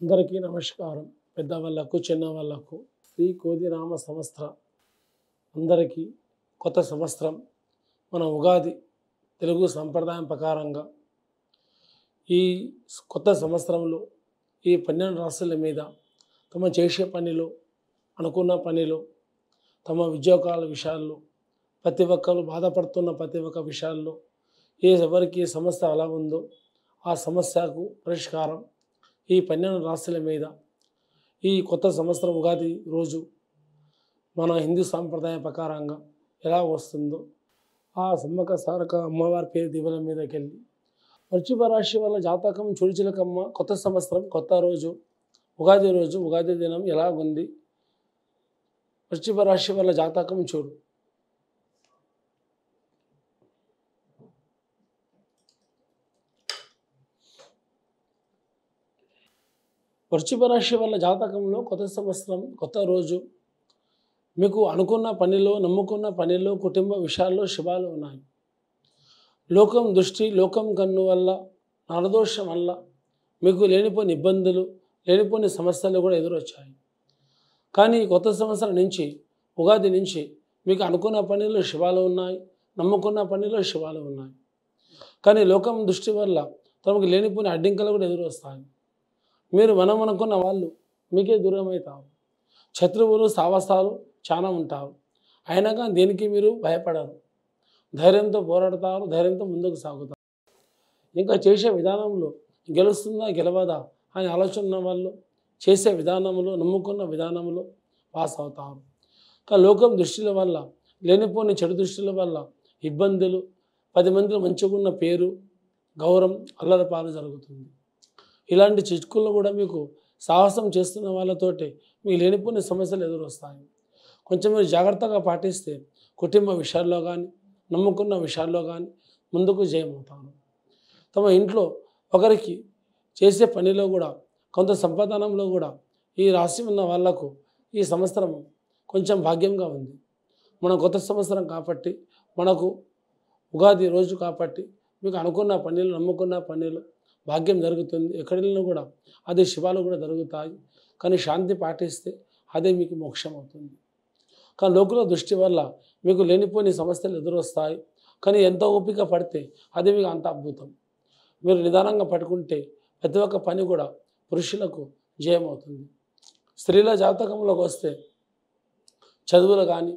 అందరికీ నమస్కారం. పెద్దవాళ్ళకు చిన్నవాళ్ళకు శ్రీ కోదినామ సంవత్సర అందరికీ కొత్త సంవత్సరం మన ఉగాది తెలుగు సంప్రదాయం ప్రకారంగా ఈ కొత్త సంవత్సరంలో ఈ 12 రాశుల మీద తమ చేసే పనిలో అనుకున్న పనిలో తమ ఉద్యోగాల విషయాల్లో ప్రతి ఒక్కరు బాధపడుతున్న ప్రతి ఒక్క విషయాల్లో ఎవరికి సమస్య ఎలా ఉందో ఆ సమస్యకు పరిష్కారం ఈ 12 రాశుల మీద ఈ కొత్త సంవత్సరం ఉగాది రోజు మన హిందూ సాంప్రదాయ ప్రకారంగా ఎలా వస్తుందో ఆ సమ్మక సారక అమ్మవారి పేరు దీవెన మీదకి వెళ్ళి వృశ్చిక రాశి వల్ల జాతకం చుడిచిలకమ్మ కొత్త సంవత్సరం కొత్త రోజు ఉగాది దినం ఎలా ఉంది వృశ్చిక రాశి వల్ల జాతకం చూడు. వృశ్చిక రాశి వల్ల జాతకంలో కొత్త సంవత్సరం కొత్త రోజు మీకు అనుకున్న పనిలో నమ్ముకున్న పనిలో కుటుంబ విషయాల్లో శుభాలు ఉన్నాయి. లోకం దృష్టి లోకం కన్ను వల్ల నరదోషం వల్ల మీకు లేనిపోని ఇబ్బందులు లేనిపోని సమస్యలు కూడా ఎదురొచ్చాయి. కానీ కొత్త సంవత్సరం నుంచి ఉగాది నుంచి మీకు అనుకున్న పనిలో శుభాలు ఉన్నాయి, నమ్ముకున్న పనిలో శుభాలు ఉన్నాయి. కానీ లోకం దృష్టి వల్ల తమకు లేనిపోని అడ్డంకులు కూడా ఎదురొస్తాయి. మీరు మనం అనుకున్న వాళ్ళు మీకే దూరం అవుతారు. శత్రువులు సావాసాలు చాలా ఉంటారు. అయినా కానీ దేనికి మీరు భయపడరు. ధైర్యంతో పోరాడతారు, ధైర్యంతో ముందుకు సాగుతారు. ఇంకా చేసే విధానంలో గెలుస్తుందా గెలవదా అని ఆలోచన ఉన్న వాళ్ళు చేసే విధానంలో నమ్ముకున్న విధానంలో పాస్ అవుతారు. కానీ లోకం దృష్టిల వల్ల లేనిపోని చెడు దృష్టిల వల్ల ఇబ్బందులు 10 మందిలో మంచిగా ఉన్న పేరు గౌరవం అల్లరిపాలు జరుగుతుంది. ఇలాంటి చిక్కుల్లో కూడా మీకు సాహసం చేస్తున్న వాళ్ళతోటి మీకు లేనిపోని సమస్యలు ఎదురొస్తాయి. కొంచెం మీరు జాగ్రత్తగా పాటిస్తే కుటుంబ విషయాల్లో కానీ నమ్ముకున్న విషయాల్లో కానీ ముందుకు జయమవుతారు. తమ ఇంట్లో ఒకరికి చేసే పనిలో కూడా కొంత సంపాదనంలో కూడా ఈ రాశి ఉన్న వాళ్లకు ఈ సంవత్సరం కొంచెం భాగ్యంగా ఉంది. మన కొత్త సంవత్సరం కాబట్టి మనకు ఉగాది రోజు కాబట్టి మీకు అనుకున్న పనులు నమ్ముకున్న పనులు భాగ్యం జరుగుతుంది. ఎక్కడిలో కూడా అదే శుభాలు కూడా జరుగుతాయి. కానీ శాంతి పాటిస్తే అదే మీకు మోక్షం అవుతుంది. కానీ లోకుల దృష్టి వల్ల మీకు లేనిపోని సమస్యలు ఎదురొస్తాయి. కానీ ఎంత ఓపిక పడితే అది మీకు అంత అద్భుతం. మీరు నిదానంగా పట్టుకుంటే ప్రతి ఒక్క పని కూడా పురుషులకు జయమవుతుంది. స్త్రీల జాతకంలోకి వస్తే చదువులు కానీ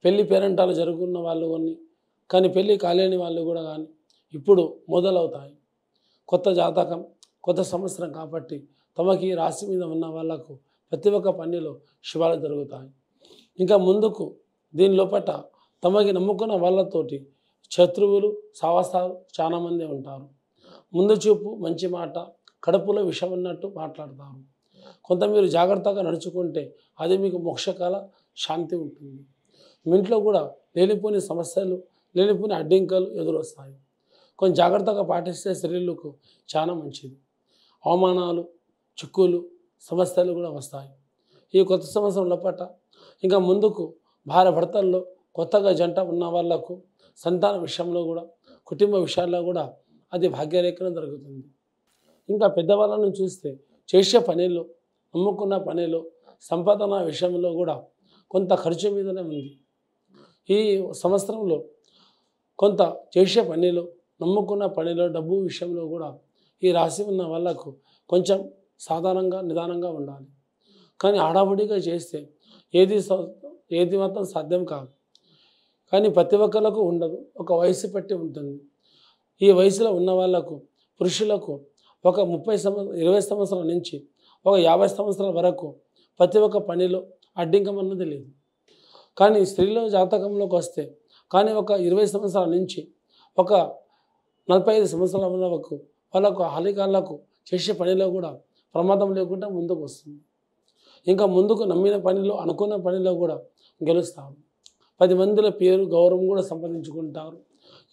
పెళ్లి పేరంటాలు జరుగుతున్న వాళ్ళు కానీ పెళ్ళి కాలేని వాళ్ళు కూడా కానీ ఇప్పుడు మొదలవుతాయి. కొత్త జాతకం కొత్త సంవత్సరం కాబట్టి తమకి రాశి మీద ఉన్న వాళ్ళకు ప్రతి ఒక్క పనిలో శుభాలు జరుగుతాయి. ఇంకా ముందుకు దీని లోపల తమకి నమ్ముకున్న వాళ్ళతోటి శత్రువులు సావాసాలు చాలామంది ఉంటారు. ముందు చూపు మంచి మాట కడుపులో విషం ఉన్నట్టు మాట్లాడతారు. కొంత మీరు జాగ్రత్తగా నడుచుకుంటే అది మీకు మోక్షకాల శాంతి ఉంటుంది. మీ ఇంట్లో కూడా లేనిపోని సమస్యలు లేనిపోని అడ్డంకులు ఎదురొస్తాయి. కొంచెం జాగ్రత్తగా పాటిస్తే స్త్రీలకు చాలా మంచిది. అవమానాలు చిక్కులు సమస్యలు కూడా వస్తాయి. ఈ కొత్త సంవత్సరం లోపల ఇంకా ముందుకు భార్య భర్తల్లో కొత్తగా జంట ఉన్న వాళ్లకు సంతాన విషయంలో కూడా కుటుంబ విషయాల్లో కూడా అది భాగ్యరేఖనం జరుగుతుంది. ఇంకా పెద్దవాళ్ళను చూస్తే చేసే పనిలో నమ్ముకున్న పనిలో సంపాదన విషయంలో కూడా కొంత ఖర్చు మీదనే ఉంది. ఈ సంవత్సరంలో కొంత చేసే పనిలో నమ్ముకున్న పనిలో డబ్బు విషయంలో కూడా ఈ రాశి ఉన్న వాళ్ళకు కొంచెం సాధారణంగా నిదానంగా ఉండాలి. కానీ హడావుడిగా చేస్తే ఏది మాత్రం సాధ్యం కాదు. కానీ ప్రతి ఒక్కరికి ఉండదు, ఒక వయసు పట్టి ఉంటుంది. ఈ వయసులో ఉన్న వాళ్ళకు పురుషులకు ఒక 20 సంవత్సరాల నుంచి ఒక 50 సంవత్సరాల వరకు ప్రతి ఒక్క పనిలో అడ్డంకం అన్నది లేదు. కానీ స్త్రీల జాతకంలోకి వస్తే కానీ ఒక 20 సంవత్సరాల నుంచి ఒక 45 సంవత్సరాల వరకు వాళ్ళకు హాలికాలకు చేసే పనిలో కూడా ప్రమాదం లేకుండా ముందుకు వస్తుంది. ఇంకా ముందుకు నమ్మిన పనిలో అనుకున్న పనిలో కూడా గెలుస్తారు. 10 మందిల పేరు గౌరవం కూడా సంపాదించుకుంటారు.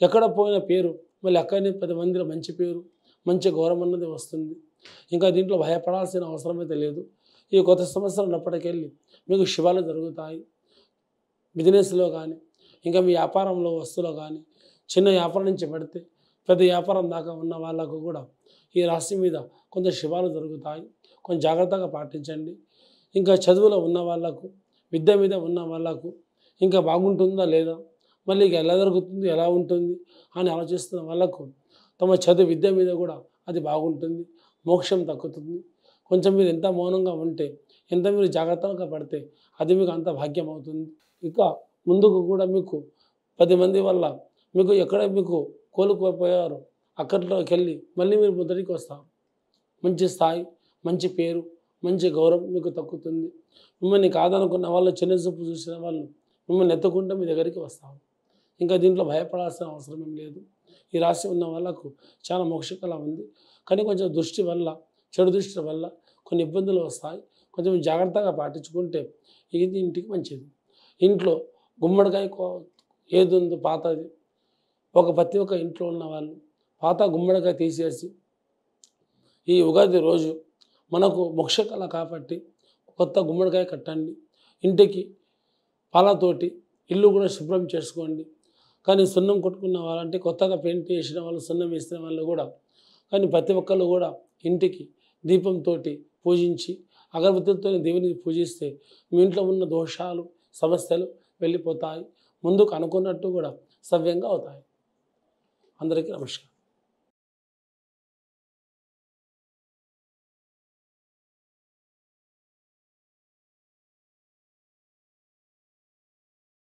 ఎక్కడ పోయిన పేరు మళ్ళీ అక్కడనే 10 మందిలో మంచి పేరు మంచి గౌరవం అన్నది వస్తుంది. ఇంకా దీంట్లో భయపడాల్సిన అవసరం అయితే లేదు. ఈ కొత్త సంవత్సరం అప్పటికెళ్ళి మీకు శుభాలు జరుగుతాయి. బిజినెస్లో కానీ ఇంకా మీ వ్యాపారంలో వస్తువులో కానీ చిన్న వ్యాపారం నుంచి పెడితే పెద్ద వ్యాపారం దాకా ఉన్న వాళ్ళకు కూడా ఈ రాశి మీద కొంత శుభాలు జరుగుతాయి. కొంచెం జాగ్రత్తగా పాటించండి. ఇంకా చదువులో ఉన్న వాళ్ళకు, విద్య మీద ఉన్న వాళ్ళకు ఇంకా బాగుంటుందా లేదా, మళ్ళీ ఇక ఎలా జరుగుతుంది, ఎలా ఉంటుంది అని ఆలోచిస్తున్న వాళ్ళకు తమ చదువు విద్య మీద కూడా అది బాగుంటుంది, మోక్షం దక్కుతుంది. కొంచెం మీరు ఎంత మౌనంగా ఉంటే, ఎంత మీరు జాగ్రత్తగా పడితే అది మీకు అంత భాగ్యం అవుతుంది. ఇంకా ముందుకు కూడా మీకు 10 మంది వల్ల మీకు ఎక్కడ మీకు కోలుకోపోయారో అక్కడిలోకి వెళ్ళి మళ్ళీ మీరు మొదటికి వస్తారు. మంచి స్థాయి, మంచి పేరు, మంచి గౌరవం మీకు దక్కుతుంది. మిమ్మల్ని కాదనుకున్న వాళ్ళు, చిన్న చూపు చూసిన వాళ్ళు మిమ్మల్ని ఎత్తుకుంటూ మీ దగ్గరికి వస్తారు. ఇంకా దీంట్లో భయపడాల్సిన అవసరం ఏం లేదు. ఈ రాశి ఉన్న వాళ్ళకు చాలా మోక్షకలా ఉంది. కానీ కొంచెం దృష్టి వల్ల, చెడు దృష్టి వల్ల కొన్ని ఇబ్బందులు వస్తాయి. కొంచెం జాగ్రత్తగా పాటించుకుంటే ఇది ఇంటికి మంచిది. ఇంట్లో గుమ్మడికాయ ఏది ఉందో పాతది, ప్రతి ఒక్క ఇంట్లో ఉన్న వాళ్ళు పాత గుమ్మడికాయ తీసేసి ఈ ఉగాది రోజు మనకు మోక్షకళ కాబట్టి కొత్త గుమ్మడికాయ కట్టండి. ఇంటికి పాలతోటి ఇల్లు కూడా శుభ్రం చేసుకోండి. కానీ సున్నం కొట్టుకున్న వాళ్ళంటే కొత్తగా పెయింట్ చేసిన వాళ్ళు, సున్నం వేసిన వాళ్ళు కూడా, కానీ ప్రతి ఒక్కళ్ళు కూడా ఇంటికి దీపంతో పూజించి అగరబత్తులతో దేవునికి పూజిస్తే మీ ఇంట్లో ఉన్న దోషాలు, సమస్యలు వెళ్ళిపోతాయి. ముందుకు అనుకున్నట్టు కూడా సవ్యంగా అవుతాయి. అందరికీ నమస్కారం.